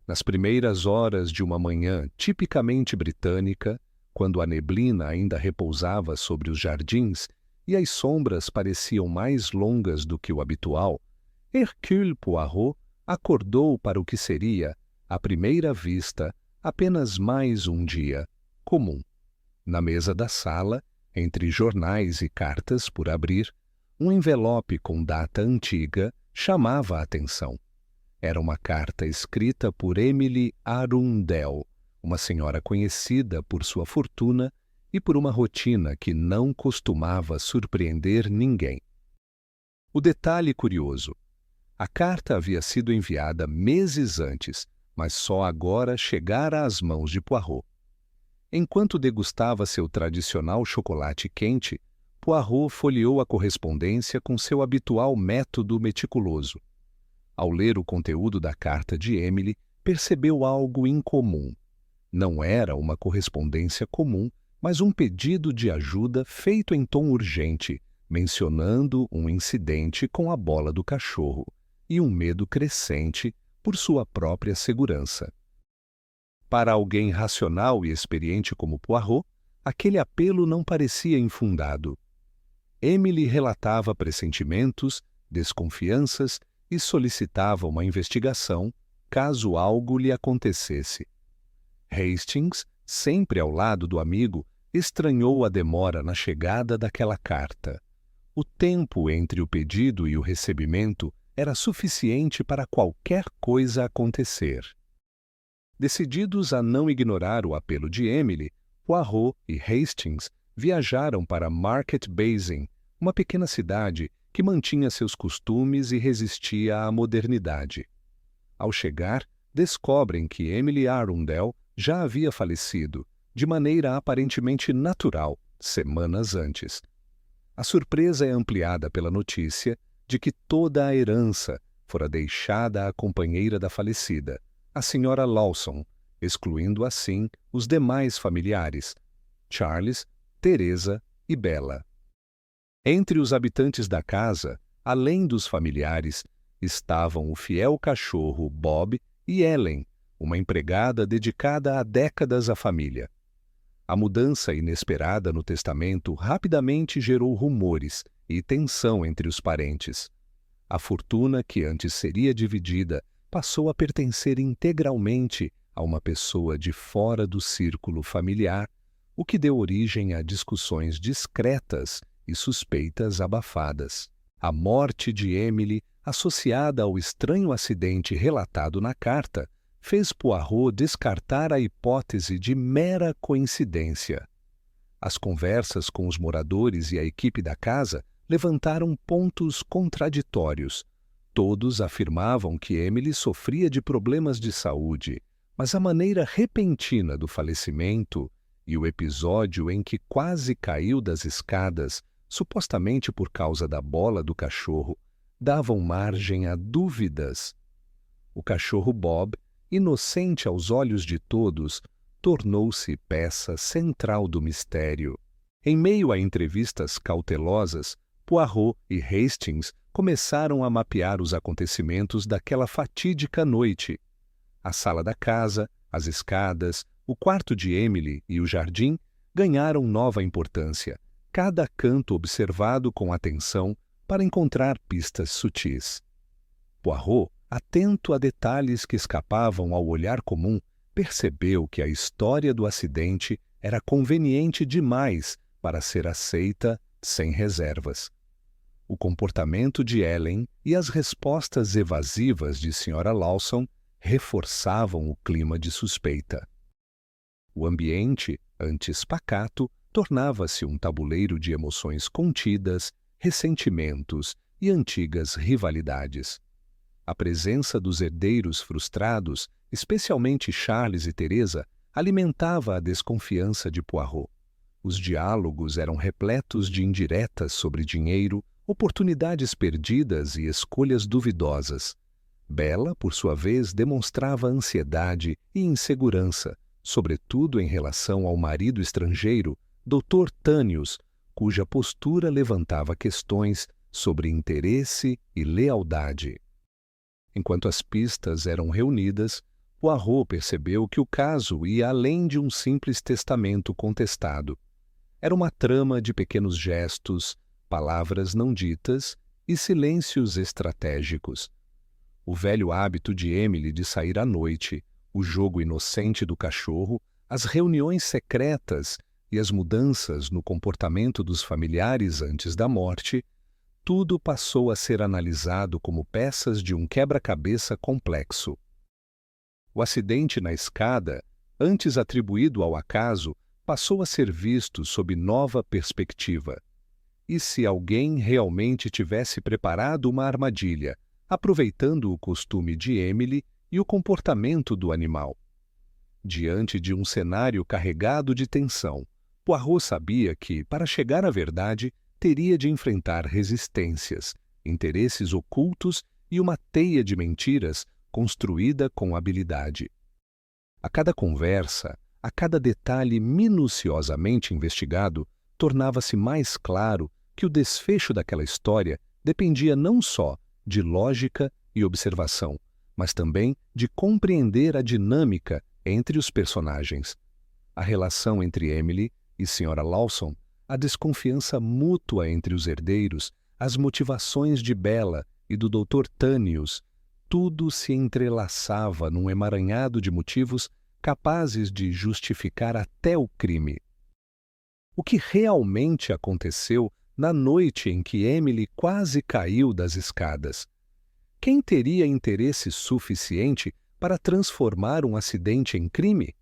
Nas primeiras horas de uma manhã tipicamente britânica, quando a neblina ainda repousava sobre os jardins e as sombras pareciam mais longas do que o habitual, Hercule Poirot acordou para o que seria, à primeira vista, apenas mais um dia comum. Na mesa da sala, entre jornais e cartas por abrir, um envelope com data antiga chamava a atenção. Era uma carta escrita por Emily Arundel, uma senhora conhecida por sua fortuna e por uma rotina que não costumava surpreender ninguém. O detalhe curioso: a carta havia sido enviada meses antes, mas só agora chegara às mãos de Poirot. Enquanto degustava seu tradicional chocolate quente, Poirot folheou a correspondência com seu habitual método meticuloso. Ao ler o conteúdo da carta de Emily, percebeu algo incomum. Não era uma correspondência comum, mas um pedido de ajuda feito em tom urgente, mencionando um incidente com a bola do cachorro e um medo crescente por sua própria segurança. Para alguém racional e experiente como Poirot, aquele apelo não parecia infundado. Emily relatava pressentimentos, desconfianças e solicitava uma investigação caso algo lhe acontecesse. Hastings, sempre ao lado do amigo, estranhou a demora na chegada daquela carta. O tempo entre o pedido e o recebimento era suficiente para qualquer coisa acontecer. Decididos a não ignorar o apelo de Emily, Poirot e Hastings viajaram para Market Basing, uma pequena cidade que mantinha seus costumes e resistia à modernidade. Ao chegar, descobrem que Emily Arundel já havia falecido, de maneira aparentemente natural, semanas antes. A surpresa é ampliada pela notícia de que toda a herança fora deixada à companheira da falecida, a Sra. Lawson, excluindo assim os demais familiares, Charles, Teresa e Bella. Entre os habitantes da casa, além dos familiares, estavam o fiel cachorro Bob e Ellen, uma empregada dedicada há décadas à família. A mudança inesperada no testamento rapidamente gerou rumores e tensão entre os parentes. A fortuna que antes seria dividida passou a pertencer integralmente a uma pessoa de fora do círculo familiar, o que deu origem a discussões discretas e suspeitas abafadas. A morte de Emily, associada ao estranho acidente relatado na carta, fez Poirot descartar a hipótese de mera coincidência. As conversas com os moradores e a equipe da casa levantaram pontos contraditórios. Todos afirmavam que Emily sofria de problemas de saúde, mas a maneira repentina do falecimento e o episódio em que quase caiu das escadas, supostamente por causa da bola do cachorro, davam margem a dúvidas. O cachorro Bob, inocente aos olhos de todos, tornou-se peça central do mistério. Em meio a entrevistas cautelosas, Poirot e Hastings começaram a mapear os acontecimentos daquela fatídica noite. A sala da casa, as escadas, o quarto de Emily e o jardim ganharam nova importância, cada canto observado com atenção para encontrar pistas sutis. Poirot, atento a detalhes que escapavam ao olhar comum, percebeu que a história do acidente era conveniente demais para ser aceita sem reservas. O comportamento de Ellen e as respostas evasivas de Sra. Lawson reforçavam o clima de suspeita. O ambiente, antes pacato, tornava-se um tabuleiro de emoções contidas, ressentimentos e antigas rivalidades. A presença dos herdeiros frustrados, especialmente Charles e Teresa, alimentava a desconfiança de Poirot. Os diálogos eram repletos de indiretas sobre dinheiro, oportunidades perdidas e escolhas duvidosas. Bella, por sua vez, demonstrava ansiedade e insegurança, sobretudo em relação ao marido estrangeiro, Dr. Tânios, cuja postura levantava questões sobre interesse e lealdade. Enquanto as pistas eram reunidas, Poirot percebeu que o caso ia além de um simples testamento contestado. Era uma trama de pequenos gestos, palavras não ditas e silêncios estratégicos. O velho hábito de Emily de sair à noite, o jogo inocente do cachorro, as reuniões secretas e as mudanças no comportamento dos familiares antes da morte, tudo passou a ser analisado como peças de um quebra-cabeça complexo. O acidente na escada, antes atribuído ao acaso, passou a ser visto sob nova perspectiva. E se alguém realmente tivesse preparado uma armadilha, aproveitando o costume de Emily e o comportamento do animal? Diante de um cenário carregado de tensão, Poirot sabia que, para chegar à verdade, teria de enfrentar resistências, interesses ocultos e uma teia de mentiras construída com habilidade. A cada conversa, a cada detalhe minuciosamente investigado, tornava-se mais claro que o desfecho daquela história dependia não só de lógica e observação, mas também de compreender a dinâmica entre os personagens. A relação entre Emily e Sra. Lawson, a desconfiança mútua entre os herdeiros, as motivações de Bella e do Dr. Tanius, tudo se entrelaçava num emaranhado de motivos capazes de justificar até o crime. O que realmente aconteceu na noite em que Emily quase caiu das escadas? Quem teria interesse suficiente para transformar um acidente em crime?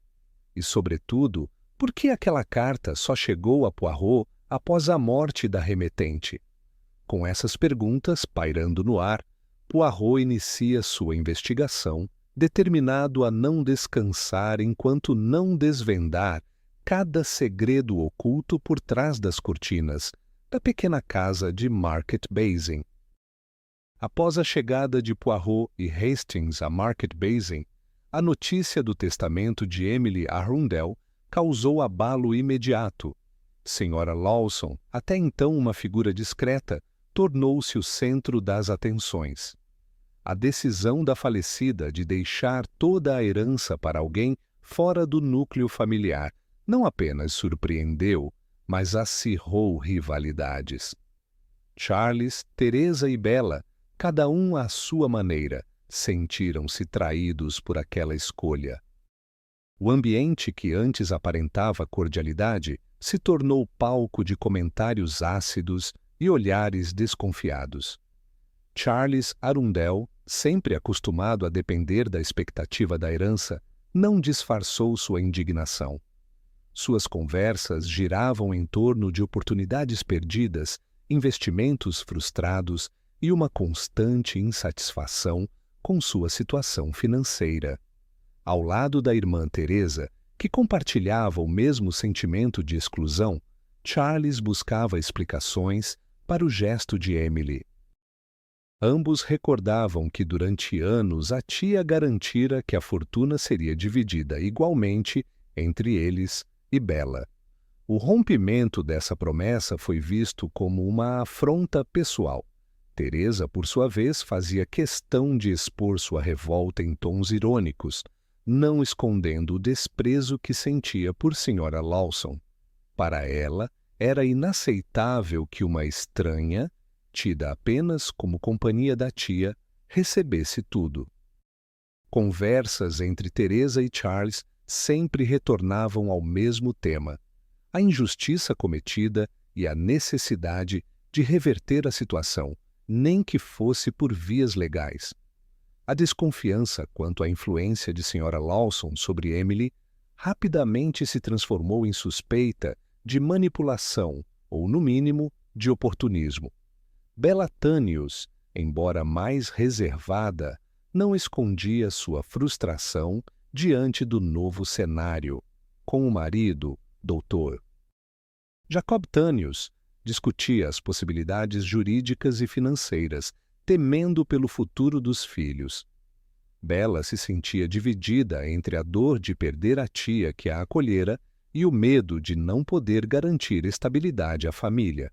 E, sobretudo, por que aquela carta só chegou a Poirot após a morte da remetente? Com essas perguntas pairando no ar, Poirot inicia sua investigação, determinado a não descansar enquanto não desvendar cada segredo oculto por trás das cortinas da pequena casa de Market Basing. Após a chegada de Poirot e Hastings a Market Basing, a notícia do testamento de Emily Arundel causou abalo imediato. Sra. Lawson, até então uma figura discreta, tornou-se o centro das atenções. A decisão da falecida de deixar toda a herança para alguém fora do núcleo familiar não apenas surpreendeu, mas acirrou rivalidades. Charles, Teresa e Bella, cada um à sua maneira, sentiram-se traídos por aquela escolha. O ambiente que antes aparentava cordialidade se tornou palco de comentários ácidos e olhares desconfiados. Charles Arundel, sempre acostumado a depender da expectativa da herança, não disfarçou sua indignação. Suas conversas giravam em torno de oportunidades perdidas, investimentos frustrados e uma constante insatisfação com sua situação financeira. Ao lado da irmã Teresa, que compartilhava o mesmo sentimento de exclusão, Charles buscava explicações para o gesto de Emily. Ambos recordavam que durante anos a tia garantira que a fortuna seria dividida igualmente entre eles e Bella. O rompimento dessa promessa foi visto como uma afronta pessoal. Teresa, por sua vez, fazia questão de expor sua revolta em tons irônicos, não escondendo o desprezo que sentia por Sra. Lawson. Para ela, era inaceitável que uma estranha, tida apenas como companhia da tia, recebesse tudo. Conversas entre Teresa e Charles sempre retornavam ao mesmo tema: a injustiça cometida e a necessidade de reverter a situação, nem que fosse por vias legais. A desconfiança quanto à influência de Sra. Lawson sobre Emily rapidamente se transformou em suspeita de manipulação ou, no mínimo, de oportunismo. Bella Tanius, embora mais reservada, não escondia sua frustração diante do novo cenário, com o marido, Dr. Jacob Tanius, discutia as possibilidades jurídicas e financeiras, temendo pelo futuro dos filhos. Bella se sentia dividida entre a dor de perder a tia que a acolhera e o medo de não poder garantir estabilidade à família.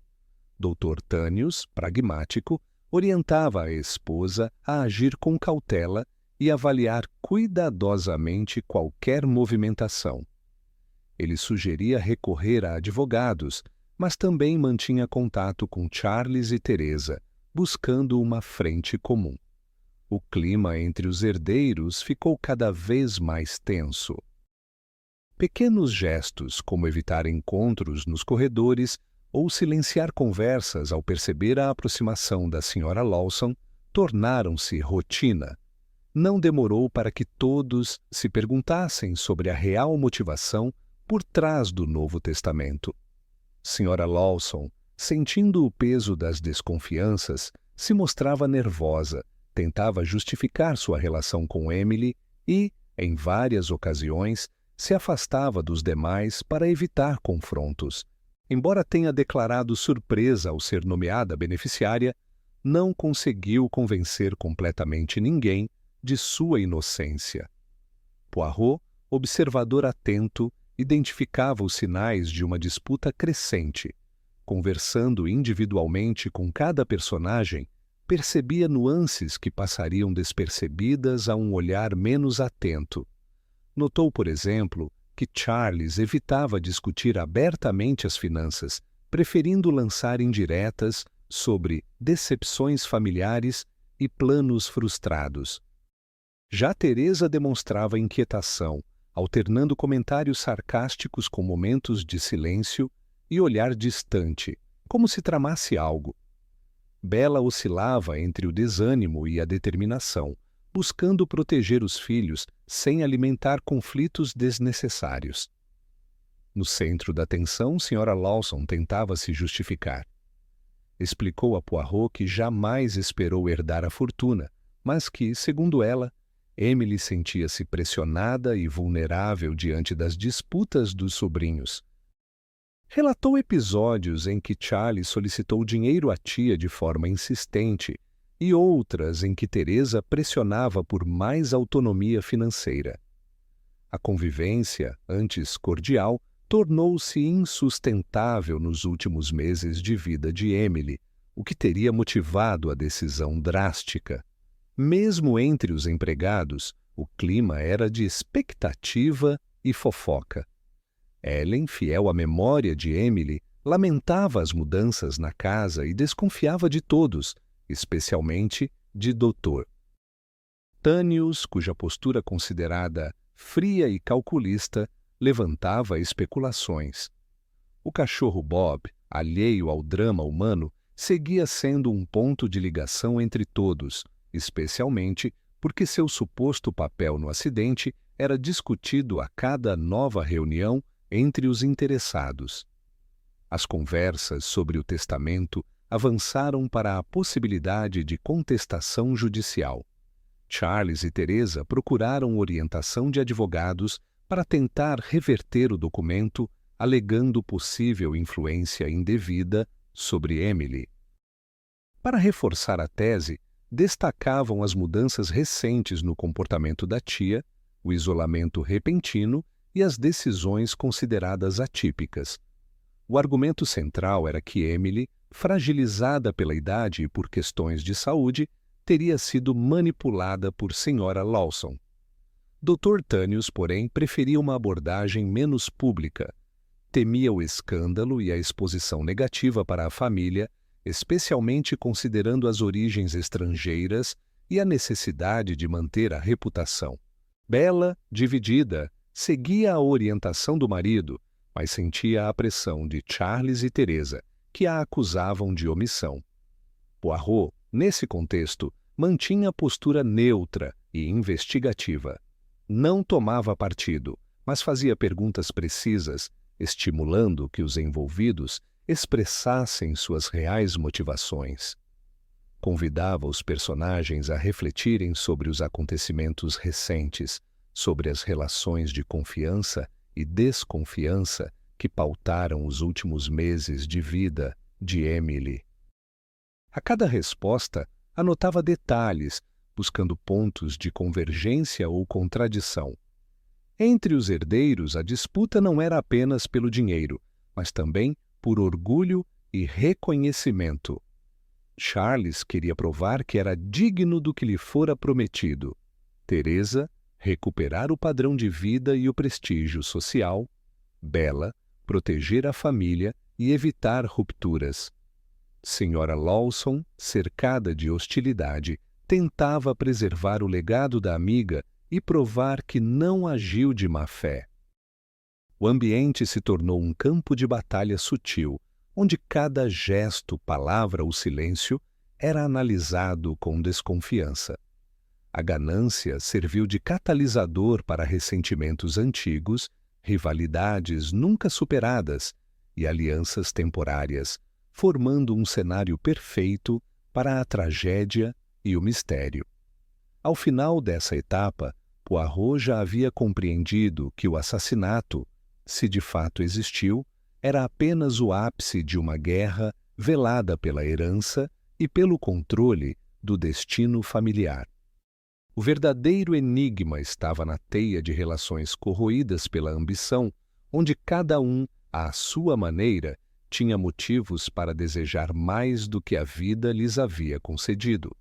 Dr. Tanius, pragmático, orientava a esposa a agir com cautela e avaliar cuidadosamente qualquer movimentação. Ele sugeria recorrer a advogados, mas também mantinha contato com Charles e Teresa, buscando uma frente comum. O clima entre os herdeiros ficou cada vez mais tenso. Pequenos gestos, como evitar encontros nos corredores ou silenciar conversas ao perceber a aproximação da Sra. Lawson, tornaram-se rotina. Não demorou para que todos se perguntassem sobre a real motivação por trás do Novo Testamento. Sra. Lawson, sentindo o peso das desconfianças, se mostrava nervosa, tentava justificar sua relação com Emily e, em várias ocasiões, se afastava dos demais para evitar confrontos. Embora tenha declarado surpresa ao ser nomeada beneficiária, não conseguiu convencer completamente ninguém de sua inocência. Poirot, observador atento, identificava os sinais de uma disputa crescente. Conversando individualmente com cada personagem, percebia nuances que passariam despercebidas a um olhar menos atento. Notou, por exemplo, que Charles evitava discutir abertamente as finanças, preferindo lançar indiretas sobre decepções familiares e planos frustrados. Já Teresa demonstrava inquietação, alternando comentários sarcásticos com momentos de silêncio e olhar distante, como se tramasse algo. Bella oscilava entre o desânimo e a determinação, buscando proteger os filhos sem alimentar conflitos desnecessários. No centro da tensão, Sra. Lawson tentava se justificar. Explicou a Poirot que jamais esperou herdar a fortuna, mas que, segundo ela, Emily sentia-se pressionada e vulnerável diante das disputas dos sobrinhos. Relatou episódios em que Charles solicitou dinheiro à tia de forma insistente e outras em que Teresa pressionava por mais autonomia financeira. A convivência, antes cordial, tornou-se insustentável nos últimos meses de vida de Emily, o que teria motivado a decisão drástica. Mesmo entre os empregados, o clima era de expectativa e fofoca. Ellen, fiel à memória de Emily, lamentava as mudanças na casa e desconfiava de todos, especialmente de Dr. Tânios, cuja postura considerada fria e calculista, levantava especulações. O cachorro Bob, alheio ao drama humano, seguia sendo um ponto de ligação entre todos, especialmente porque seu suposto papel no acidente era discutido a cada nova reunião entre os interessados. As conversas sobre o testamento avançaram para a possibilidade de contestação judicial. Charles e Teresa procuraram orientação de advogados para tentar reverter o documento, alegando possível influência indevida sobre Emily. Para reforçar a tese, destacavam as mudanças recentes no comportamento da tia, o isolamento repentino e as decisões consideradas atípicas. O argumento central era que Emily, fragilizada pela idade e por questões de saúde, teria sido manipulada por Sra. Lawson. Dr. Tânios, porém, preferia uma abordagem menos pública. Temia o escândalo e a exposição negativa para a família, especialmente considerando as origens estrangeiras e a necessidade de manter a reputação. Bella, dividida, seguia a orientação do marido, mas sentia a pressão de Charles e Teresa, que a acusavam de omissão. Poirot, nesse contexto, mantinha a postura neutra e investigativa. Não tomava partido, mas fazia perguntas precisas, estimulando que os envolvidos expressassem suas reais motivações. Convidava os personagens a refletirem sobre os acontecimentos recentes, sobre as relações de confiança e desconfiança que pautaram os últimos meses de vida de Emily. A cada resposta, anotava detalhes, buscando pontos de convergência ou contradição. Entre os herdeiros, a disputa não era apenas pelo dinheiro, mas também por orgulho e reconhecimento. Charles queria provar que era digno do que lhe fora prometido. Teresa, recuperar o padrão de vida e o prestígio social. Bella, proteger a família e evitar rupturas. Senhora Lawson, cercada de hostilidade, tentava preservar o legado da amiga e provar que não agiu de má fé. O ambiente se tornou um campo de batalha sutil, onde cada gesto, palavra ou silêncio era analisado com desconfiança. A ganância serviu de catalisador para ressentimentos antigos, rivalidades nunca superadas e alianças temporárias, formando um cenário perfeito para a tragédia e o mistério. Ao final dessa etapa, Poirot já havia compreendido que o assassinato, se de fato existiu, era apenas o ápice de uma guerra velada pela herança e pelo controle do destino familiar. O verdadeiro enigma estava na teia de relações corroídas pela ambição, onde cada um, à sua maneira, tinha motivos para desejar mais do que a vida lhes havia concedido.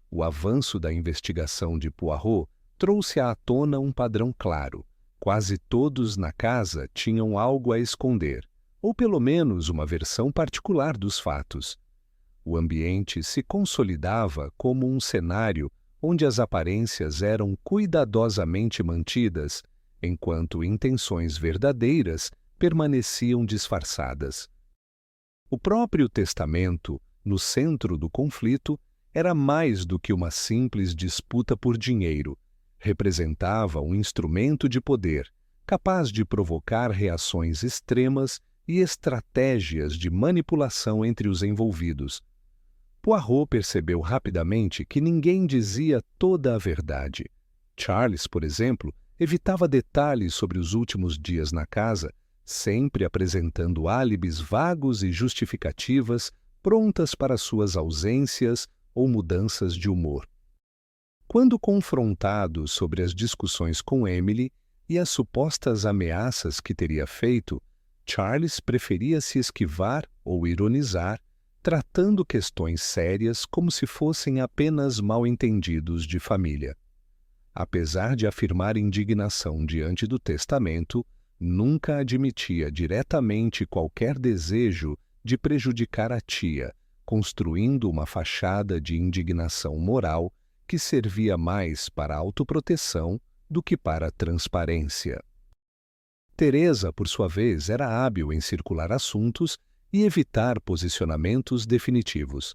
O avanço da investigação de Poirot trouxe à tona um padrão claro. Quase todos na casa tinham algo a esconder, ou pelo menos uma versão particular dos fatos. O ambiente se consolidava como um cenário onde as aparências eram cuidadosamente mantidas, enquanto intenções verdadeiras permaneciam disfarçadas. O próprio testamento, no centro do conflito, era mais do que uma simples disputa por dinheiro. Representava um instrumento de poder, capaz de provocar reações extremas e estratégias de manipulação entre os envolvidos. Poirot percebeu rapidamente que ninguém dizia toda a verdade. Charles, por exemplo, evitava detalhes sobre os últimos dias na casa, sempre apresentando álibis vagos e justificativas prontas para suas ausências ou mudanças de humor. Quando confrontado sobre as discussões com Emily e as supostas ameaças que teria feito, Charles preferia se esquivar ou ironizar, tratando questões sérias como se fossem apenas mal-entendidos de família. Apesar de afirmar indignação diante do testamento, nunca admitia diretamente qualquer desejo de prejudicar a tia, construindo uma fachada de indignação moral que servia mais para autoproteção do que para transparência. Teresa, por sua vez, era hábil em circular assuntos e evitar posicionamentos definitivos.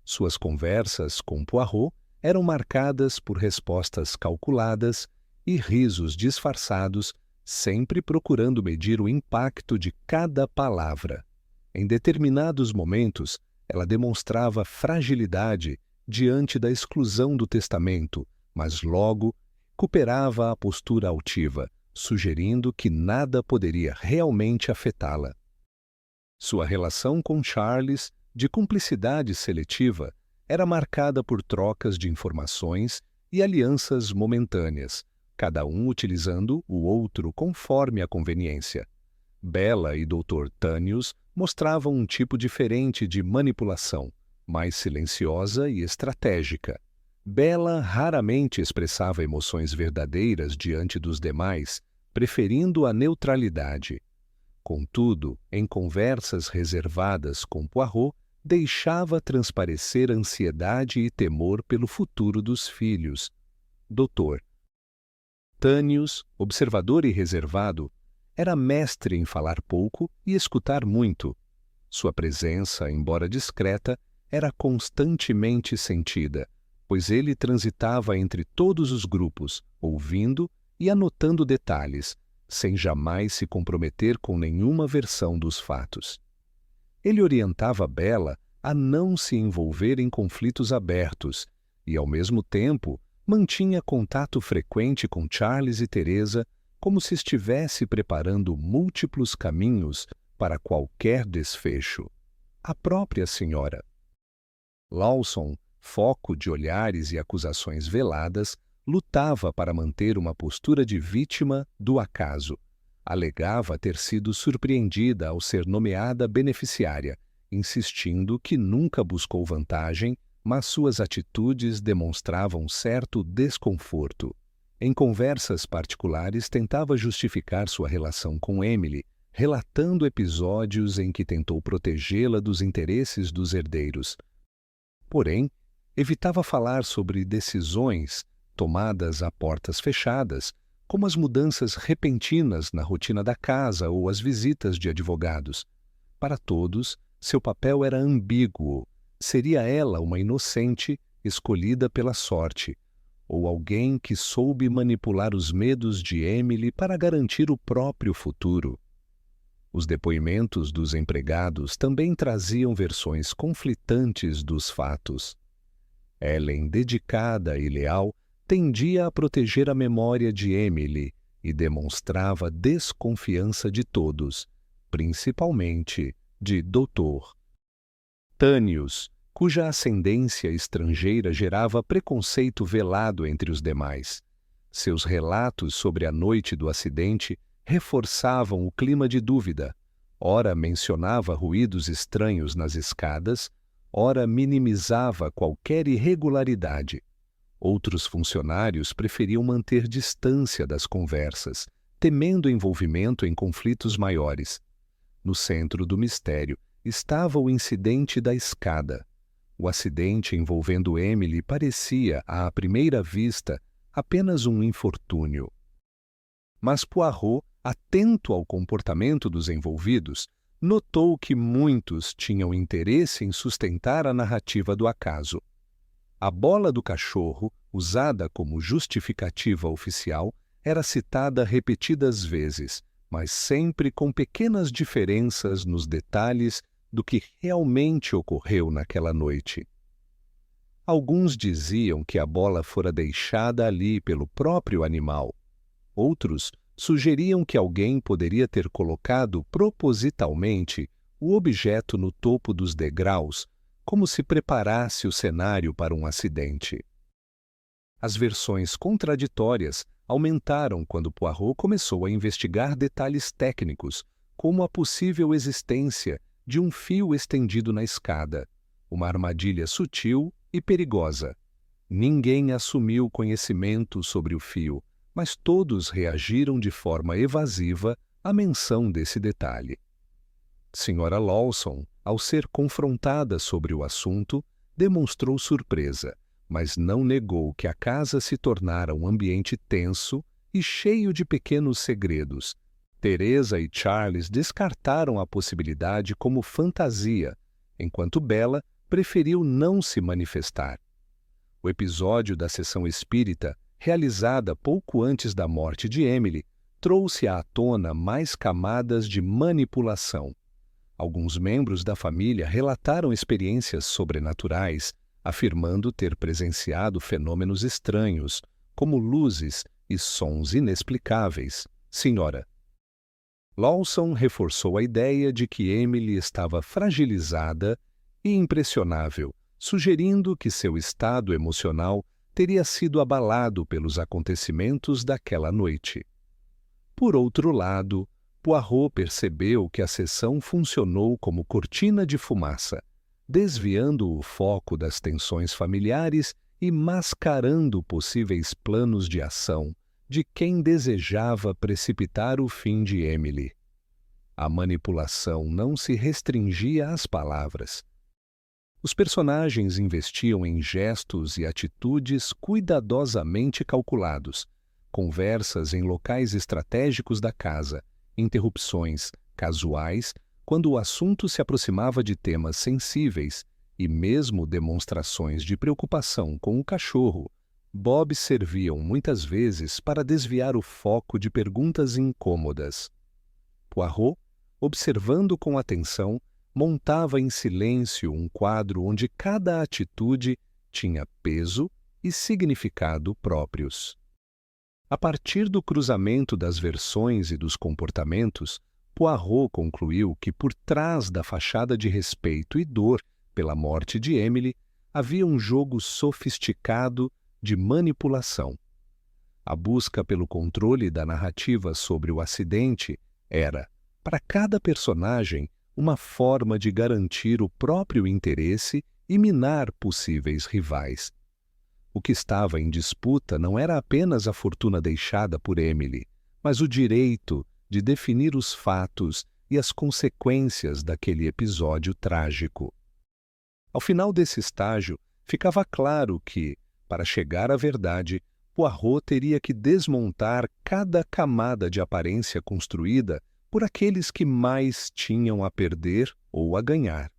Suas conversas com Poirot eram marcadas por respostas calculadas e risos disfarçados, sempre procurando medir o impacto de cada palavra. Em determinados momentos, ela demonstrava fragilidade diante da exclusão do testamento, mas logo recuperava a postura altiva, sugerindo que nada poderia realmente afetá-la. Sua relação com Charles, de cumplicidade seletiva, era marcada por trocas de informações e alianças momentâneas, cada um utilizando o outro conforme a conveniência. Bella e Dr. Tânios mostravam um tipo diferente de manipulação, mais silenciosa e estratégica. Bella raramente expressava emoções verdadeiras diante dos demais, preferindo a neutralidade. Contudo, em conversas reservadas com Poirot, deixava transparecer ansiedade e temor pelo futuro dos filhos. Dr. Tânios, observador e reservado, era mestre em falar pouco e escutar muito. Sua presença, embora discreta, era constantemente sentida, pois ele transitava entre todos os grupos, ouvindo e anotando detalhes, sem jamais se comprometer com nenhuma versão dos fatos. Ele orientava Bella a não se envolver em conflitos abertos e, ao mesmo tempo, mantinha contato frequente com Charles e Teresa, como se estivesse preparando múltiplos caminhos para qualquer desfecho. A própria senhora Lawson, foco de olhares e acusações veladas, lutava para manter uma postura de vítima do acaso. Alegava ter sido surpreendida ao ser nomeada beneficiária, insistindo que nunca buscou vantagem, mas suas atitudes demonstravam certo desconforto. Em conversas particulares, tentava justificar sua relação com Emily, relatando episódios em que tentou protegê-la dos interesses dos herdeiros. Porém, evitava falar sobre decisões tomadas a portas fechadas, como as mudanças repentinas na rotina da casa ou as visitas de advogados. Para todos, seu papel era ambíguo. Seria ela uma inocente escolhida pela sorte, ou alguém que soube manipular os medos de Emily para garantir o próprio futuro. Os depoimentos dos empregados também traziam versões conflitantes dos fatos. Ellen, dedicada e leal, tendia a proteger a memória de Emily e demonstrava desconfiança de todos, principalmente de Dr. Tânios, cuja ascendência estrangeira gerava preconceito velado entre os demais. Seus relatos sobre a noite do acidente reforçavam o clima de dúvida. Ora mencionava ruídos estranhos nas escadas, ora minimizava qualquer irregularidade. Outros funcionários preferiam manter distância das conversas, temendo envolvimento em conflitos maiores. No centro do mistério estava o incidente da escada. O acidente envolvendo Emily parecia, à primeira vista, apenas um infortúnio. Mas Poirot, atento ao comportamento dos envolvidos, notou que muitos tinham interesse em sustentar a narrativa do acaso. A bola do cachorro, usada como justificativa oficial, era citada repetidas vezes, mas sempre com pequenas diferenças nos detalhes do que realmente ocorreu naquela noite. Alguns diziam que a bola fora deixada ali pelo próprio animal. Outros sugeriam que alguém poderia ter colocado propositalmente o objeto no topo dos degraus, como se preparasse o cenário para um acidente. As versões contraditórias aumentaram quando Poirot começou a investigar detalhes técnicos, como a possível existência de um fio estendido na escada, uma armadilha sutil e perigosa. Ninguém assumiu conhecimento sobre o fio, mas todos reagiram de forma evasiva à menção desse detalhe. Sra. Lawson, ao ser confrontada sobre o assunto, demonstrou surpresa, mas não negou que a casa se tornara um ambiente tenso e cheio de pequenos segredos. Teresa e Charles descartaram a possibilidade como fantasia, enquanto Bella preferiu não se manifestar. O episódio da sessão espírita, realizada pouco antes da morte de Emily, trouxe à tona mais camadas de manipulação. Alguns membros da família relataram experiências sobrenaturais, afirmando ter presenciado fenômenos estranhos, como luzes e sons inexplicáveis. Sra. Lawson reforçou a ideia de que Emily estava fragilizada e impressionável, sugerindo que seu estado emocional teria sido abalado pelos acontecimentos daquela noite. Por outro lado, Poirot percebeu que a sessão funcionou como cortina de fumaça, desviando o foco das tensões familiares e mascarando possíveis planos de ação de quem desejava precipitar o fim de Emily. A manipulação não se restringia às palavras. Os personagens investiam em gestos e atitudes cuidadosamente calculados, conversas em locais estratégicos da casa, interrupções casuais quando o assunto se aproximava de temas sensíveis e mesmo demonstrações de preocupação com o cachorro. Bob serviam muitas vezes para desviar o foco de perguntas incômodas. Poirot, observando com atenção, montava em silêncio um quadro onde cada atitude tinha peso e significado próprios. A partir do cruzamento das versões e dos comportamentos, Poirot concluiu que por trás da fachada de respeito e dor pela morte de Emily havia um jogo sofisticado de manipulação. A busca pelo controle da narrativa sobre o acidente era, para cada personagem, uma forma de garantir o próprio interesse e minar possíveis rivais. O que estava em disputa não era apenas a fortuna deixada por Emily, mas o direito de definir os fatos e as consequências daquele episódio trágico. Ao final desse estágio, ficava claro que, para chegar à verdade, Poirot teria que desmontar cada camada de aparência construída por aqueles que mais tinham a perder ou a ganhar.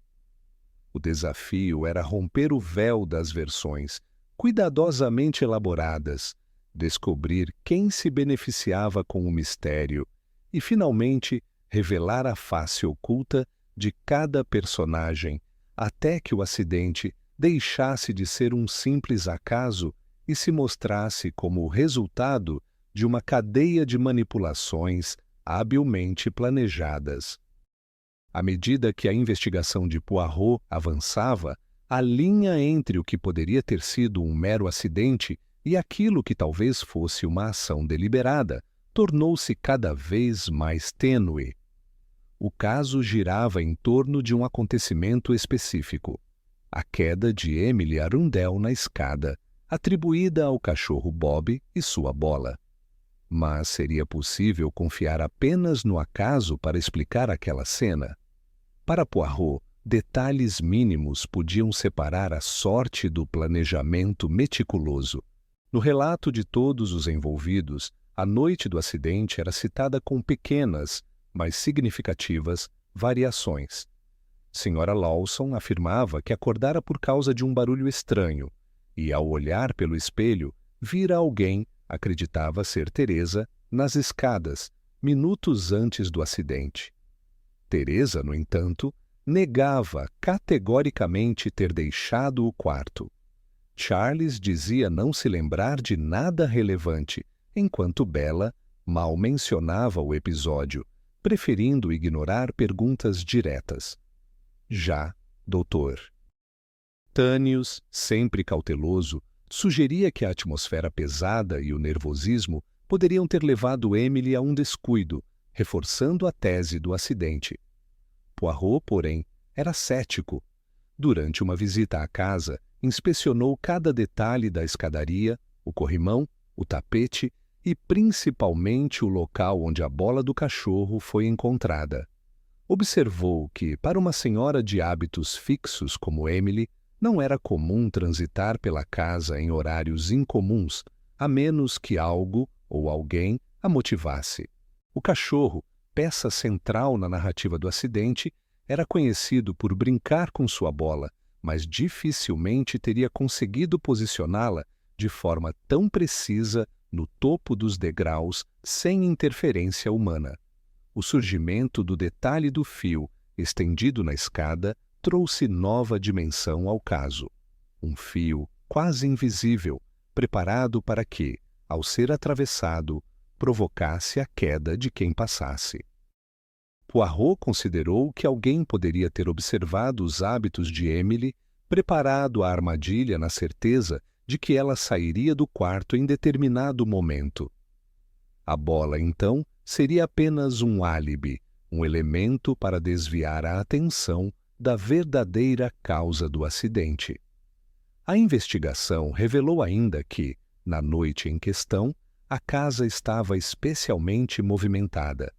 O desafio era romper o véu das versões, cuidadosamente elaboradas, descobrir quem se beneficiava com o mistério e, finalmente, revelar a face oculta de cada personagem, até que o acidente deixasse de ser um simples acaso e se mostrasse como o resultado de uma cadeia de manipulações habilmente planejadas. À medida que a investigação de Poirot avançava, a linha entre o que poderia ter sido um mero acidente e aquilo que talvez fosse uma ação deliberada tornou-se cada vez mais tênue. O caso girava em torno de um acontecimento específico: a queda de Emily Arundel na escada, atribuída ao cachorro Bob e sua bola. Mas seria possível confiar apenas no acaso para explicar aquela cena? Para Poirot, detalhes mínimos podiam separar a sorte do planejamento meticuloso. No relato de todos os envolvidos, a noite do acidente era citada com pequenas, mas significativas, variações. Sra. Lawson afirmava que acordara por causa de um barulho estranho e, ao olhar pelo espelho, vira alguém, acreditava ser Teresa, nas escadas, minutos antes do acidente. Teresa, no entanto, negava categoricamente ter deixado o quarto. Charles dizia não se lembrar de nada relevante, enquanto Bella mal mencionava o episódio, preferindo ignorar perguntas diretas. Já Dr. Tânios, sempre cauteloso, sugeria que a atmosfera pesada e o nervosismo poderiam ter levado Emily a um descuido, reforçando a tese do acidente. Poirot, porém, era cético. Durante uma visita à casa, inspecionou cada detalhe da escadaria, o corrimão, o tapete e principalmente o local onde a bola do cachorro foi encontrada. Observou que, para uma senhora de hábitos fixos como Emily, não era comum transitar pela casa em horários incomuns, a menos que algo ou alguém a motivasse. O cachorro, peça central na narrativa do acidente, era conhecido por brincar com sua bola, mas dificilmente teria conseguido posicioná-la de forma tão precisa no topo dos degraus sem interferência humana. O surgimento do detalhe do fio, estendido na escada, trouxe nova dimensão ao caso. Um fio quase invisível, preparado para que, ao ser atravessado, provocasse a queda de quem passasse. Poirot considerou que alguém poderia ter observado os hábitos de Emily, preparado a armadilha na certeza de que ela sairia do quarto em determinado momento. A bola, então, seria apenas um álibi, um elemento para desviar a atenção da verdadeira causa do acidente. A investigação revelou ainda que, na noite em questão, a casa estava especialmente movimentada.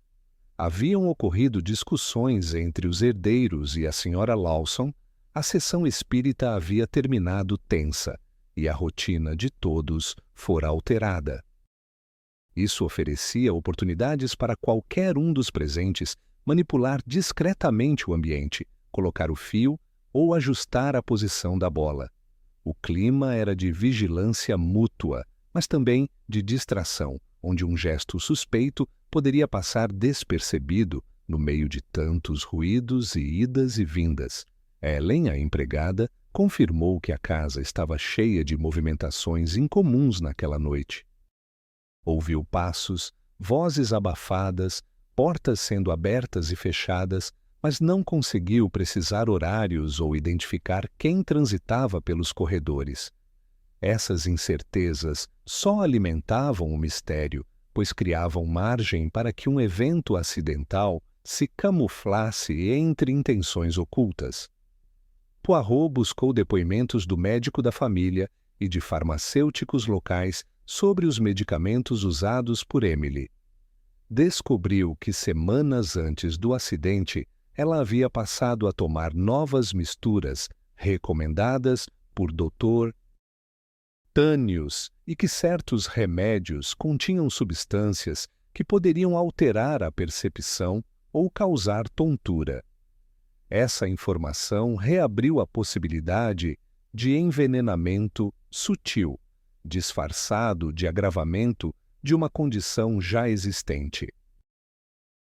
Haviam ocorrido discussões entre os herdeiros e a Sra. Lawson, a sessão espírita havia terminado tensa e a rotina de todos fora alterada. Isso oferecia oportunidades para qualquer um dos presentes manipular discretamente o ambiente, colocar o fio ou ajustar a posição da bola. O clima era de vigilância mútua, mas também de distração, onde um gesto suspeito poderia passar despercebido no meio de tantos ruídos e idas e vindas. Ellen, a empregada, confirmou que a casa estava cheia de movimentações incomuns naquela noite. Ouviu passos, vozes abafadas, portas sendo abertas e fechadas, mas não conseguiu precisar horários ou identificar quem transitava pelos corredores. Essas incertezas só alimentavam o mistério, pois criavam margem para que um evento acidental se camuflasse entre intenções ocultas. Poirot buscou depoimentos do médico da família e de farmacêuticos locais sobre os medicamentos usados por Emily. Descobriu que semanas antes do acidente, ela havia passado a tomar novas misturas recomendadas por Dr. Tânios e que certos remédios continham substâncias que poderiam alterar a percepção ou causar tontura. Essa informação reabriu a possibilidade de envenenamento sutil, disfarçado de agravamento de uma condição já existente.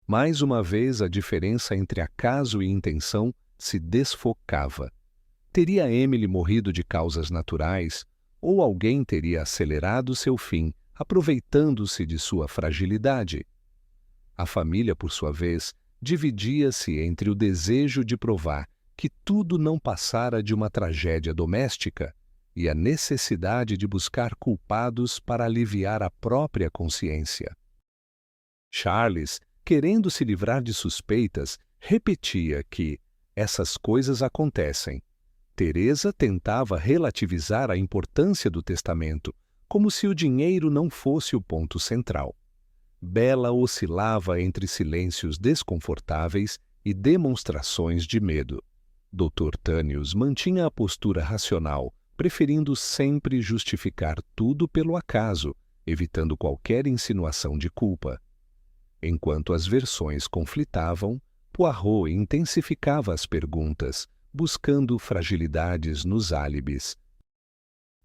Mais uma vez, a diferença entre acaso e intenção se desfocava. Teria Emily morrido de causas naturais, ou alguém teria acelerado seu fim, aproveitando-se de sua fragilidade? A família, por sua vez, dividia-se entre o desejo de provar que tudo não passara de uma tragédia doméstica e a necessidade de buscar culpados para aliviar a própria consciência. Charles, querendo se livrar de suspeitas, repetia que essas coisas acontecem. Teresa tentava relativizar a importância do testamento, como se o dinheiro não fosse o ponto central. Bela oscilava entre silêncios desconfortáveis e demonstrações de medo. Dr. Tânios mantinha a postura racional, preferindo sempre justificar tudo pelo acaso, evitando qualquer insinuação de culpa. Enquanto as versões conflitavam, Poirot intensificava as perguntas, buscando fragilidades nos álibis.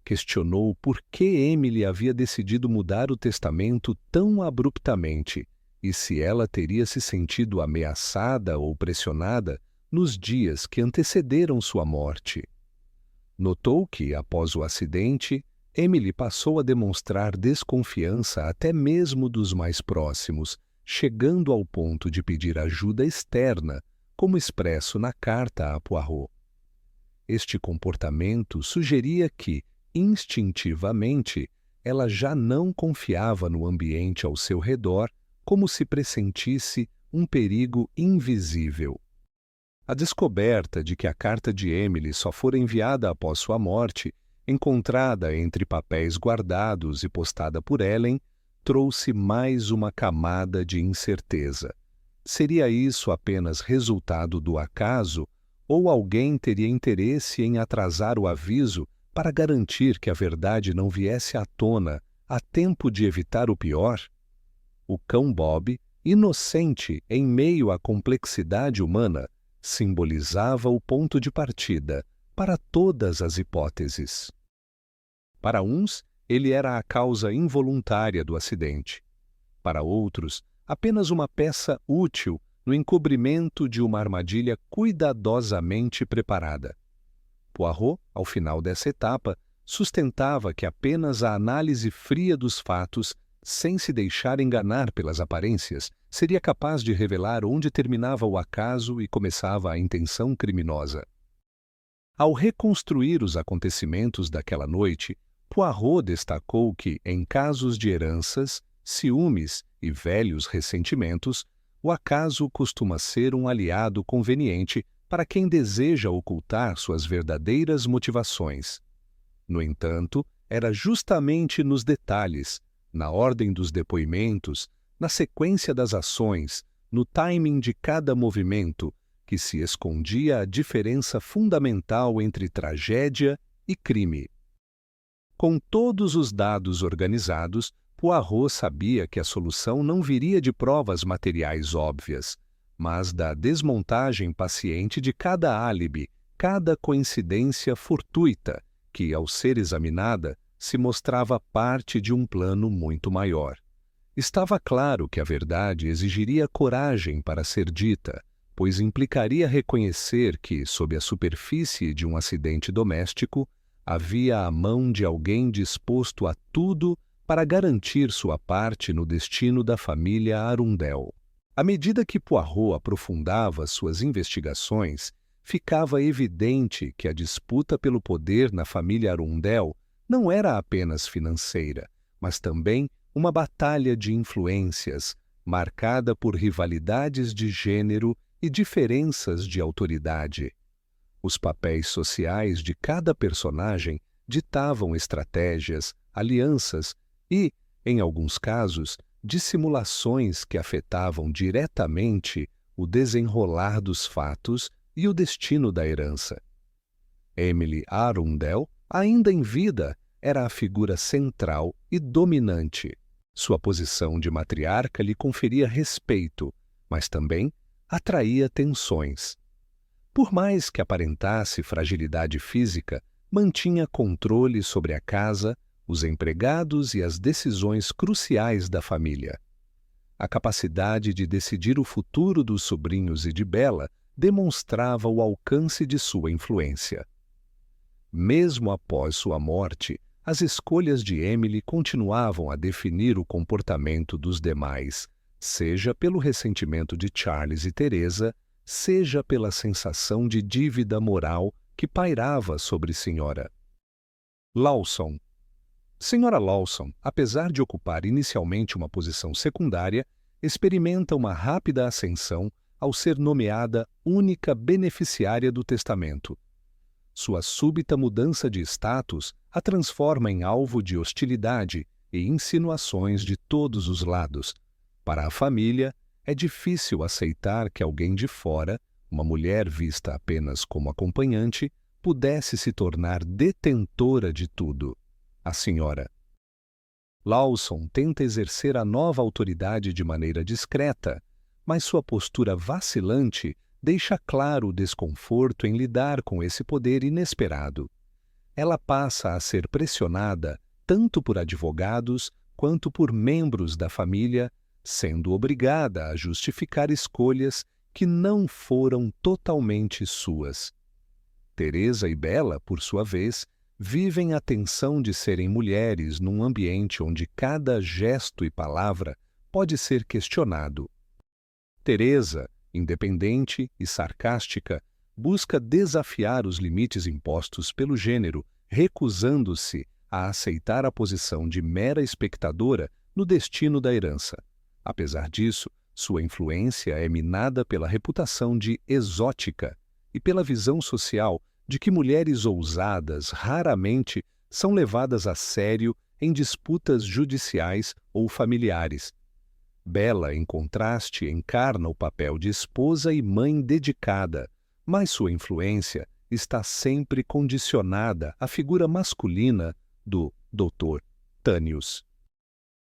Questionou por que Emily havia decidido mudar o testamento tão abruptamente e se ela teria se sentido ameaçada ou pressionada nos dias que antecederam sua morte. Notou que, após o acidente, Emily passou a demonstrar desconfiança até mesmo dos mais próximos, chegando ao ponto de pedir ajuda externa, como expresso na carta a Poirot. Este comportamento sugeria que, instintivamente, ela já não confiava no ambiente ao seu redor, como se pressentisse um perigo invisível. A descoberta de que a carta de Emily só fora enviada após sua morte, encontrada entre papéis guardados e postada por Ellen, trouxe mais uma camada de incerteza. Seria isso apenas resultado do acaso, ou alguém teria interesse em atrasar o aviso para garantir que a verdade não viesse à tona a tempo de evitar o pior? O cão Bob, inocente em meio à complexidade humana, simbolizava o ponto de partida para todas as hipóteses. Para uns, ele era a causa involuntária do acidente. Para outros, apenas uma peça útil no encobrimento de uma armadilha cuidadosamente preparada. Poirot, ao final dessa etapa, sustentava que apenas a análise fria dos fatos, sem se deixar enganar pelas aparências, seria capaz de revelar onde terminava o acaso e começava a intenção criminosa. Ao reconstruir os acontecimentos daquela noite, Poirot destacou que, em casos de heranças, ciúmes e velhos ressentimentos, o acaso costuma ser um aliado conveniente para quem deseja ocultar suas verdadeiras motivações. No entanto, era justamente nos detalhes, na ordem dos depoimentos, na sequência das ações, no timing de cada movimento, que se escondia a diferença fundamental entre tragédia e crime. Com todos os dados organizados, Poirot sabia que a solução não viria de provas materiais óbvias, mas da desmontagem paciente de cada álibi, cada coincidência fortuita, que, ao ser examinada, se mostrava parte de um plano muito maior. Estava claro que a verdade exigiria coragem para ser dita, pois implicaria reconhecer que, sob a superfície de um acidente doméstico, havia a mão de alguém disposto a tudo para garantir sua parte no destino da família Arundel. À medida que Poirot aprofundava suas investigações, ficava evidente que a disputa pelo poder na família Arundel não era apenas financeira, mas também uma batalha de influências, marcada por rivalidades de gênero e diferenças de autoridade. Os papéis sociais de cada personagem ditavam estratégias, alianças e, em alguns casos, dissimulações que afetavam diretamente o desenrolar dos fatos e o destino da herança. Emily Arundel, ainda em vida, era a figura central e dominante. Sua posição de matriarca lhe conferia respeito, mas também atraía tensões. Por mais que aparentasse fragilidade física, mantinha controle sobre a casa, os empregados e as decisões cruciais da família. A capacidade de decidir o futuro dos sobrinhos e de Bella demonstrava o alcance de sua influência. Mesmo após sua morte, as escolhas de Emily continuavam a definir o comportamento dos demais, seja pelo ressentimento de Charles e Teresa, seja pela sensação de dívida moral que pairava sobre Sra. Lawson. Sra. Lawson, apesar de ocupar inicialmente uma posição secundária, experimenta uma rápida ascensão ao ser nomeada única beneficiária do testamento. Sua súbita mudança de status a transforma em alvo de hostilidade e insinuações de todos os lados. Para a família, é difícil aceitar que alguém de fora, uma mulher vista apenas como acompanhante, pudesse se tornar detentora de tudo. A senhora Lawson tenta exercer a nova autoridade de maneira discreta, mas sua postura vacilante deixa claro o desconforto em lidar com esse poder inesperado. Ela passa a ser pressionada tanto por advogados quanto por membros da família, sendo obrigada a justificar escolhas que não foram totalmente suas. Teresa e Bella, por sua vez, vivem a tensão de serem mulheres num ambiente onde cada gesto e palavra pode ser questionado. Teresa, independente e sarcástica, busca desafiar os limites impostos pelo gênero, recusando-se a aceitar a posição de mera espectadora no destino da herança. Apesar disso, sua influência é minada pela reputação de exótica e pela visão social de que mulheres ousadas raramente são levadas a sério em disputas judiciais ou familiares. Bella, em contraste, encarna o papel de esposa e mãe dedicada, mas sua influência está sempre condicionada à figura masculina do Dr. Tânius.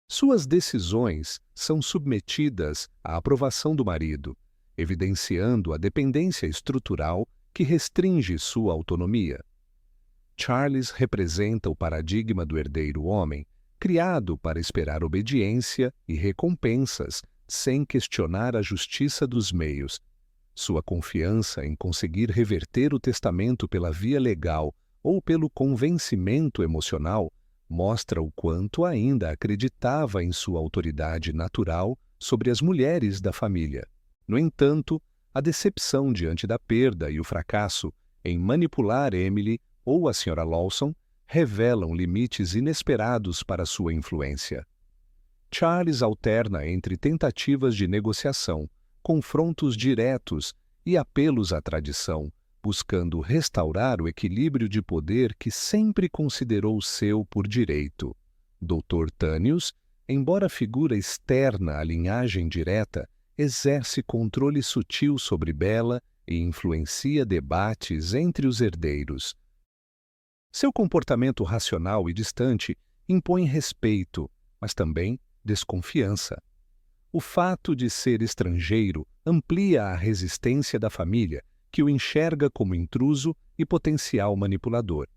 Suas decisões são submetidas à aprovação do marido, evidenciando a dependência estrutural que restringe sua autonomia. Charles representa o paradigma do herdeiro homem, criado para esperar obediência e recompensas sem questionar a justiça dos meios. Sua confiança em conseguir reverter o testamento pela via legal ou pelo convencimento emocional mostra o quanto ainda acreditava em sua autoridade natural sobre as mulheres da família. No entanto, a decepção diante da perda e o fracasso em manipular Emily ou a Sra. Lawson revelam limites inesperados para sua influência. Charles alterna entre tentativas de negociação, confrontos diretos e apelos à tradição, buscando restaurar o equilíbrio de poder que sempre considerou seu por direito. Dr. Tânius, embora figura externa à linhagem direta, exerce controle sutil sobre Bella e influencia debates entre os herdeiros. Seu comportamento racional e distante impõe respeito, mas também desconfiança. O fato de ser estrangeiro amplia a resistência da família, que o enxerga como intruso e potencial manipulador.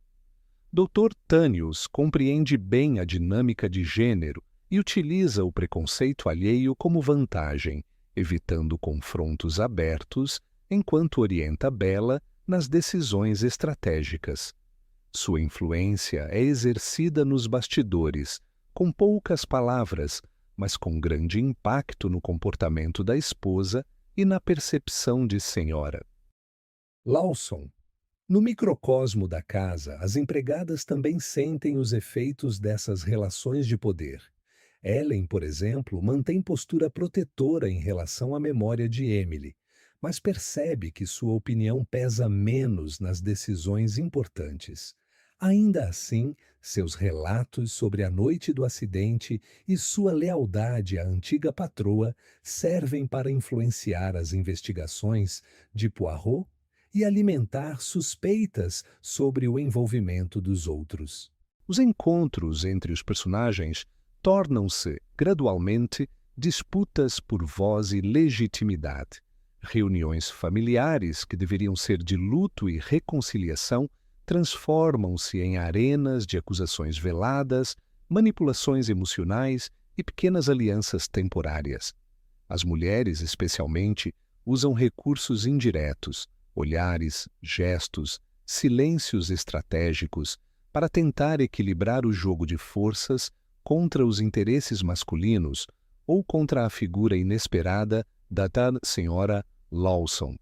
Dr. Tânius compreende bem a dinâmica de gênero e utiliza o preconceito alheio como vantagem, evitando confrontos abertos, enquanto orienta Bella nas decisões estratégicas. Sua influência é exercida nos bastidores, com poucas palavras, mas com grande impacto no comportamento da esposa e na percepção de senhora. Lawson. No microcosmo da casa, as empregadas também sentem os efeitos dessas relações de poder. Ellen, por exemplo, mantém postura protetora em relação à memória de Emily, mas percebe que sua opinião pesa menos nas decisões importantes. Ainda assim, seus relatos sobre a noite do acidente e sua lealdade à antiga patroa servem para influenciar as investigações de Poirot e alimentar suspeitas sobre o envolvimento dos outros. Os encontros entre os personagens tornam-se, gradualmente, disputas por voz e legitimidade. Reuniões familiares que deveriam ser de luto e reconciliação transformam-se em arenas de acusações veladas, manipulações emocionais e pequenas alianças temporárias. As mulheres, especialmente, usam recursos indiretos, olhares, gestos, silêncios estratégicos para tentar equilibrar o jogo de forças contra os interesses masculinos ou contra a figura inesperada da tal senhora Lawson.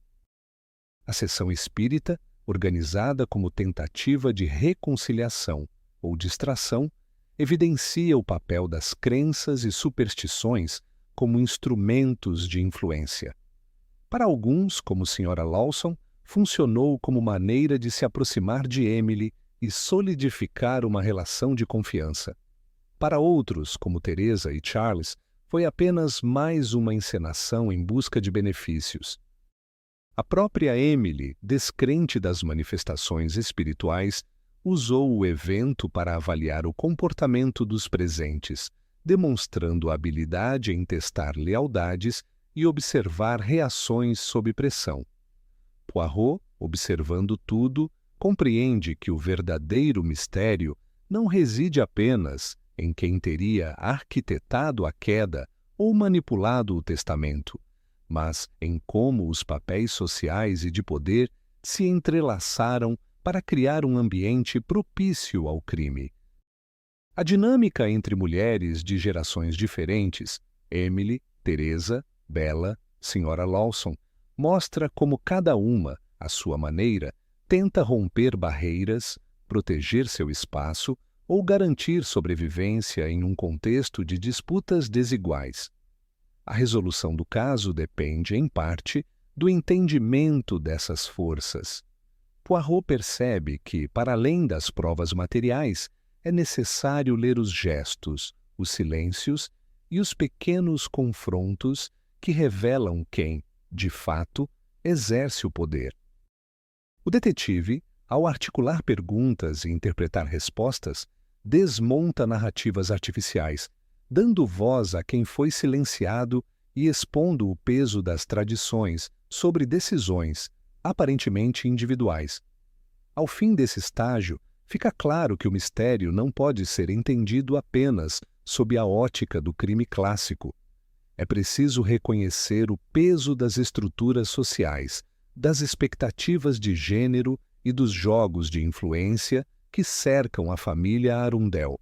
A sessão espírita, organizada como tentativa de reconciliação ou distração, evidencia o papel das crenças e superstições como instrumentos de influência. Para alguns, como Sra. Lawson, funcionou como maneira de se aproximar de Emily e solidificar uma relação de confiança. Para outros, como Teresa e Charles, foi apenas mais uma encenação em busca de benefícios. A própria Emily, descrente das manifestações espirituais, usou o evento para avaliar o comportamento dos presentes, demonstrando habilidade em testar lealdades e observar reações sob pressão. Poirot, observando tudo, compreende que o verdadeiro mistério não reside apenas em quem teria arquitetado a queda ou manipulado o testamento, mas em como os papéis sociais e de poder se entrelaçaram para criar um ambiente propício ao crime. A dinâmica entre mulheres de gerações diferentes, Emily, Teresa, Bella, Sra. Lawson, mostra como cada uma, à sua maneira, tenta romper barreiras, proteger seu espaço ou garantir sobrevivência em um contexto de disputas desiguais. A resolução do caso depende, em parte, do entendimento dessas forças. Poirot percebe que, para além das provas materiais, é necessário ler os gestos, os silêncios e os pequenos confrontos que revelam quem, de fato, exerce o poder. O detetive, ao articular perguntas e interpretar respostas, desmonta narrativas artificiais, dando voz a quem foi silenciado e expondo o peso das tradições sobre decisões, aparentemente individuais. Ao fim desse estágio, fica claro que o mistério não pode ser entendido apenas sob a ótica do crime clássico. É preciso reconhecer o peso das estruturas sociais, das expectativas de gênero e dos jogos de influência que cercam a família Arundel.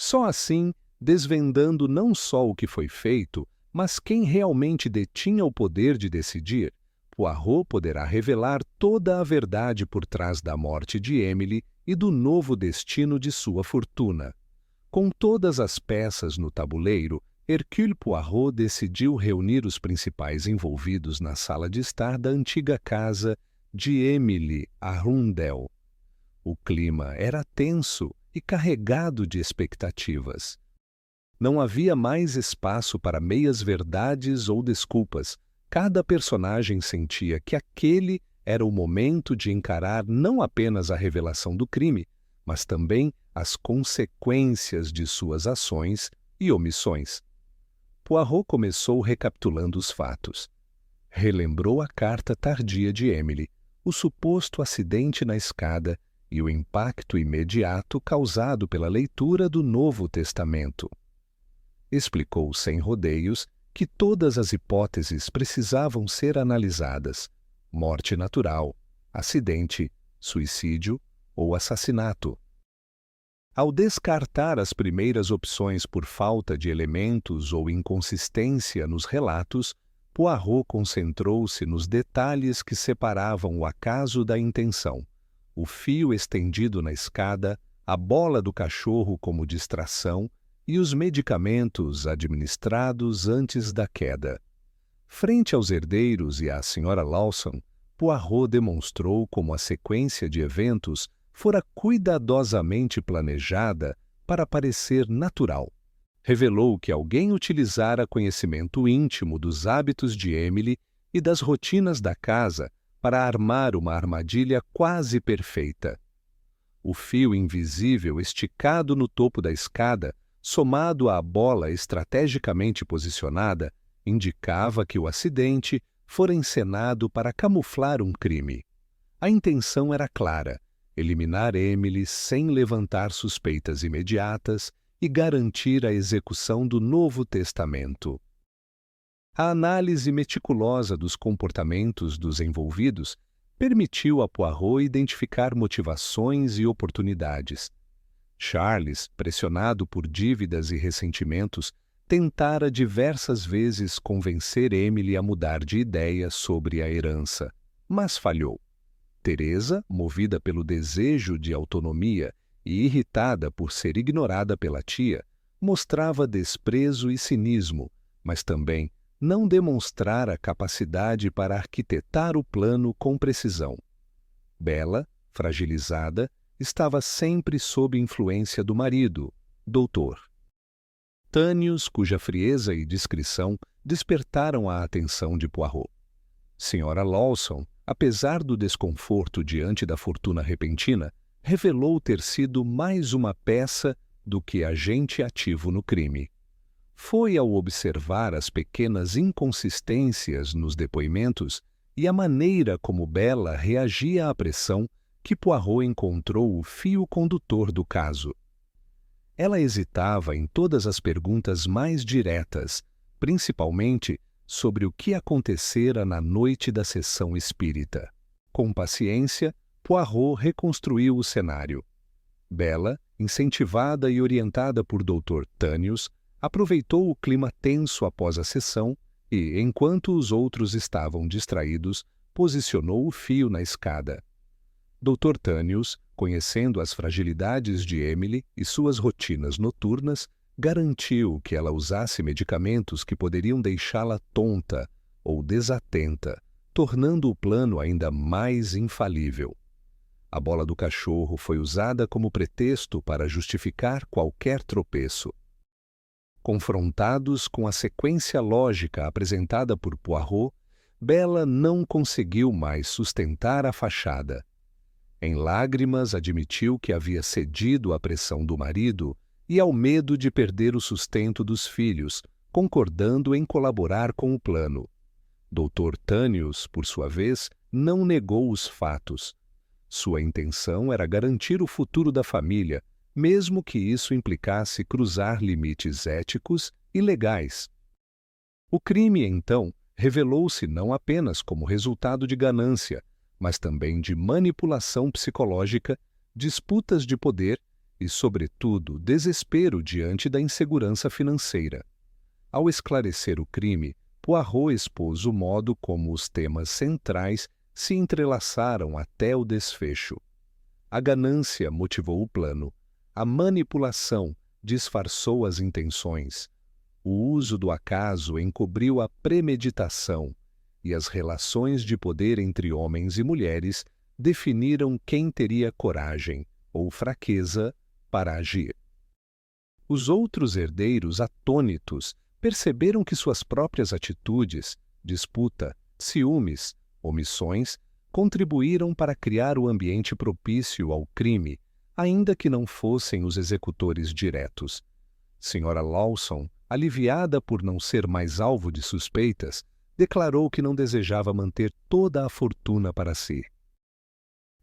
Só assim, desvendando não só o que foi feito, mas quem realmente detinha o poder de decidir, Poirot poderá revelar toda a verdade por trás da morte de Emily e do novo destino de sua fortuna. Com todas as peças no tabuleiro, Hercule Poirot decidiu reunir os principais envolvidos na sala de estar da antiga casa de Emily Arundel. O clima era tenso e carregado de expectativas. Não havia mais espaço para meias-verdades ou desculpas. Cada personagem sentia que aquele era o momento de encarar não apenas a revelação do crime, mas também as consequências de suas ações e omissões. Poirot começou recapitulando os fatos. Relembrou a carta tardia de Emily, o suposto acidente na escada e o impacto imediato causado pela leitura do Novo Testamento. Explicou sem rodeios que todas as hipóteses precisavam ser analisadas: morte natural, acidente, suicídio ou assassinato. Ao descartar as primeiras opções por falta de elementos ou inconsistência nos relatos, Poirot concentrou-se nos detalhes que separavam o acaso da intenção: o fio estendido na escada, a bola do cachorro como distração e os medicamentos administrados antes da queda. Frente aos herdeiros e à Sra. Lawson, Poirot demonstrou como a sequência de eventos fora cuidadosamente planejada para parecer natural. Revelou que alguém utilizara conhecimento íntimo dos hábitos de Emily e das rotinas da casa para armar uma armadilha quase perfeita. O fio invisível esticado no topo da escada, somado à bola estrategicamente posicionada, indicava que o acidente fora encenado para camuflar um crime. A intenção era clara: eliminar Emily sem levantar suspeitas imediatas e garantir a execução do Novo Testamento. A análise meticulosa dos comportamentos dos envolvidos permitiu a Poirot identificar motivações e oportunidades. Charles, pressionado por dívidas e ressentimentos, tentara diversas vezes convencer Emily a mudar de ideia sobre a herança, mas falhou. Teresa, movida pelo desejo de autonomia e irritada por ser ignorada pela tia, mostrava desprezo e cinismo, mas também não demonstrara capacidade para arquitetar o plano com precisão. Bella, fragilizada, estava sempre sob influência do marido, doutor Tânios, cuja frieza e discrição despertaram a atenção de Poirot. Senhora Lawson, apesar do desconforto diante da fortuna repentina, revelou ter sido mais uma peça do que agente ativo no crime. Foi ao observar as pequenas inconsistências nos depoimentos e a maneira como Bella reagia à pressão que Poirot encontrou o fio condutor do caso. Ela hesitava em todas as perguntas mais diretas, principalmente sobre o que acontecera na noite da sessão espírita. Com paciência, Poirot reconstruiu o cenário. Bella, incentivada e orientada por Dr. Tânios, aproveitou o clima tenso após a sessão e, enquanto os outros estavam distraídos, posicionou o fio na escada. Dr. Tânios, conhecendo as fragilidades de Emily e suas rotinas noturnas, garantiu que ela usasse medicamentos que poderiam deixá-la tonta ou desatenta, tornando o plano ainda mais infalível. A bola do cachorro foi usada como pretexto para justificar qualquer tropeço. Confrontados com a sequência lógica apresentada por Poirot, Bella não conseguiu mais sustentar a fachada. Em lágrimas, admitiu que havia cedido à pressão do marido e ao medo de perder o sustento dos filhos, concordando em colaborar com o plano. Dr. Tânios, por sua vez, não negou os fatos. Sua intenção era garantir o futuro da família, mesmo que isso implicasse cruzar limites éticos e legais. O crime, então, revelou-se não apenas como resultado de ganância, mas também de manipulação psicológica, disputas de poder e, sobretudo, desespero diante da insegurança financeira. Ao esclarecer o crime, Poirot expôs o modo como os temas centrais se entrelaçaram até o desfecho. A ganância motivou o plano, a manipulação disfarçou as intenções, o uso do acaso encobriu a premeditação e as relações de poder entre homens e mulheres definiram quem teria coragem ou fraqueza para agir. Os outros herdeiros, atônitos, perceberam que suas próprias atitudes, disputa, ciúmes, omissões, contribuíram para criar o ambiente propício ao crime, ainda que não fossem os executores diretos. Senhora Lawson, aliviada por não ser mais alvo de suspeitas, declarou que não desejava manter toda a fortuna para si.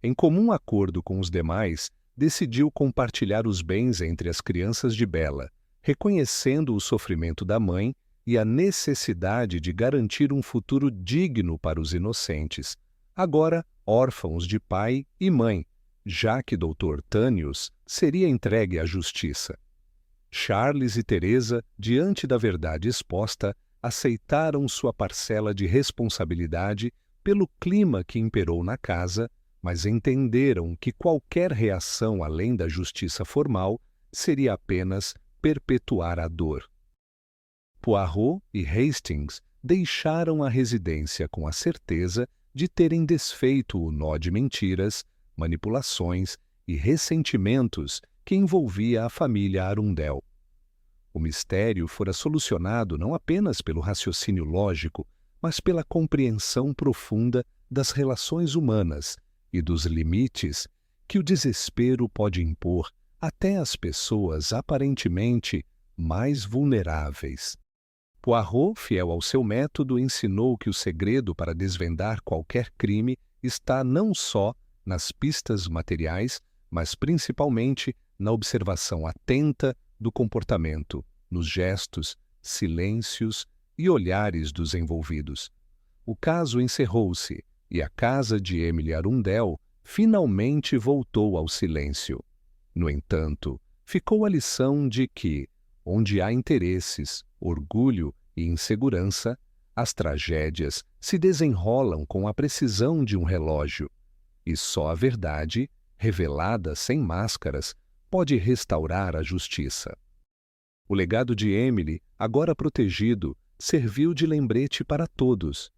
Em comum acordo com os demais, decidiu compartilhar os bens entre as crianças de Bella, reconhecendo o sofrimento da mãe e a necessidade de garantir um futuro digno para os inocentes, agora órfãos de pai e mãe, já que Dr. Tânios seria entregue à justiça. Charles e Teresa, diante da verdade exposta, aceitaram sua parcela de responsabilidade pelo clima que imperou na casa, mas entenderam que qualquer reação além da justiça formal seria apenas perpetuar a dor. Poirot e Hastings deixaram a residência com a certeza de terem desfeito o nó de mentiras, manipulações e ressentimentos que envolvia a família Arundel. O mistério fora solucionado não apenas pelo raciocínio lógico, mas pela compreensão profunda das relações humanas e dos limites que o desespero pode impor até às pessoas aparentemente mais vulneráveis. Poirot, fiel ao seu método, ensinou que o segredo para desvendar qualquer crime está não só nas pistas materiais, mas principalmente na observação atenta do comportamento, nos gestos, silêncios e olhares dos envolvidos. O caso encerrou-se e a casa de Emily Arundel finalmente voltou ao silêncio. No entanto, ficou a lição de que, onde há interesses, orgulho e insegurança, as tragédias se desenrolam com a precisão de um relógio, e só a verdade, revelada sem máscaras, pode restaurar a justiça. O legado de Emily, agora protegido, serviu de lembrete para todos.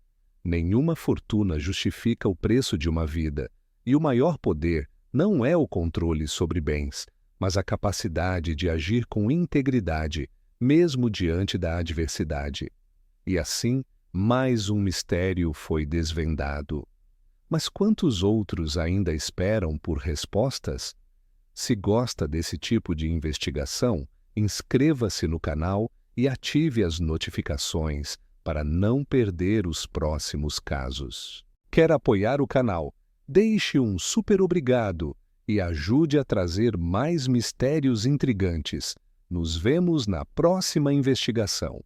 Nenhuma fortuna justifica o preço de uma vida, e o maior poder não é o controle sobre bens, mas a capacidade de agir com integridade, mesmo diante da adversidade. E assim, mais um mistério foi desvendado. Mas quantos outros ainda esperam por respostas? Se gosta desse tipo de investigação, inscreva-se no canal e ative as notificações para não perder os próximos casos. Quer apoiar o canal? Deixe um super obrigado e ajude a trazer mais mistérios intrigantes. Nos vemos na próxima investigação.